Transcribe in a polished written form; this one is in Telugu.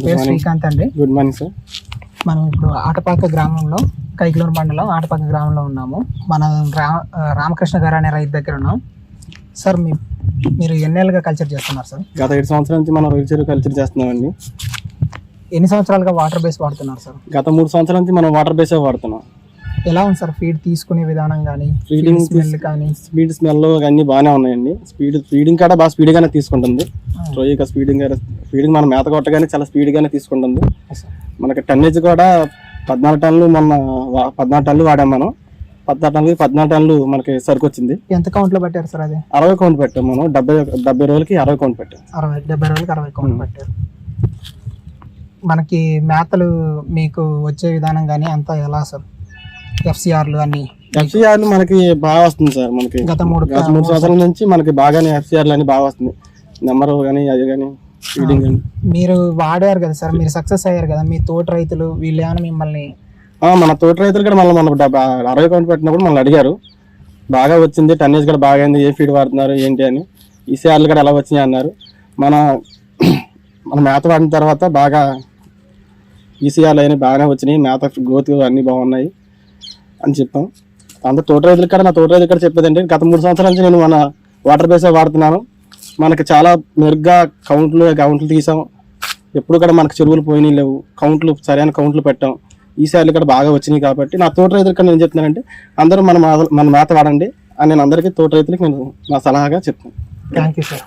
పేరు శ్రీకాంత్ అండి. Good morning sir. మనం ఇప్పుడు ఆటపాక గ్రామంలో, కైకలూరు మండలం ఆటపాక గ్రామంలో ఉన్నాము. మన రామకృష్ణ గారు అనే రైతు దగ్గర ఉన్నాం. సార్ మీరు ఎన్నేళ్ళుగా కల్చర్ చేస్తున్నారు సార్? గత 7 సంవత్సరాల నుంచి మనం రొయ్యల చెరువు కల్చర్ చేస్తున్నామండి. ఎన్ని సంవత్సరాలుగా వాటర్ బేస్ వాడుతున్నారు సార్? గత 3 సంవత్సరాల నుంచి మనం వాటర్ బేసే వాడుతున్నాం. ఎలా ఉంది సార్ ఫీడ్ తీసుకునే విధానం కానీ, ఫీడింగ్ స్మెల్ కానీ? స్మెల్ అన్నీ బాగానే ఉన్నాయండి. ఫీడింగ్ కూడా బాగా స్పీడ్గానే తీసుకుంటుంది. రొయ్యగా ఫీడింగ్ మనం మేత కొట్టగానే చాలా స్పీడ్గానే తీసుకుంటుంది. మనకి టన్నేజ్ కూడా 14 టన్నులు, మొన్న 14 టన్నులు వాడాం మనం. 14 టన్నులు మనకి సరుకు వచ్చింది. ఎంత కౌంట్లో పెట్టారు సార్? అది 60 కౌంట్ పెట్టాం మనం. 70 రోజులకి 60 కౌంట్ పెట్టాం. 70 రోజులకి 60 కౌంట్ పెట్టారు. మనకి మేతలు మీకు వచ్చే విధానం కానీ అంతా ఎలా సార్? ఎఫ్సిఆర్లు అన్ని ఎఫ్సిఆర్లు మనకి బాగా వస్తుంది సార్. మనకి గత 3 సంవత్సరాల నుంచి మనకి బాగానే ఎఫ్సిఆర్లు అని బాగా వస్తుంది. నెంబర్ కానీ అది కానీ ఫీడింగ్ కానీ. మీరు వాడారు కదా సార్, మీరు సక్సెస్ అయ్యారు కదా. మీ తోటి రైతులు వీళ్ళు ఏమైనా మిమ్మల్ని, మన తోటి రైతులు కూడా మళ్ళీ మన 60 కౌంట్ పెట్టినప్పుడు మనల్ని అడిగారు. బాగా వచ్చింది, టన్నేజ్ కూడా బాగా అయింది, ఏ ఫీడ్ వాడుతున్నారు ఏంటి అని. ఈసీఆర్లు కూడా ఎలా వచ్చినాయి అన్నారు. మన మేత వాడిన తర్వాత బాగా ఈసీఆర్లు అయినా బాగానే వచ్చినాయి, మేత గ్రోత్ అన్నీ బాగున్నాయి అని చెప్పాం. అంత తోట రైతులు కూడా, నా తోట రైతులు కూడా చెప్పేదంటే, గత 3 సంవత్సరాల నుంచి నేను మన వాటర్ బేసే వాడుతున్నాను. మనకి చాలా మెరుగ్గా కౌంట్లు తీసాం. ఎప్పుడు కూడా మనకు చెరువులు పోయినాయి లేవు, సరైన కౌంట్లు పెట్టాం. ఈసార్లు కూడా బాగా వచ్చినాయి. కాబట్టి నా తోట రైతులు కూడా నేను చెప్తున్నానంటే, అందరూ మన మేత వాడండి అని నేను అందరికీ తోట రైతులకి నేను నా సలహాగా చెప్తాను. Thank you sir.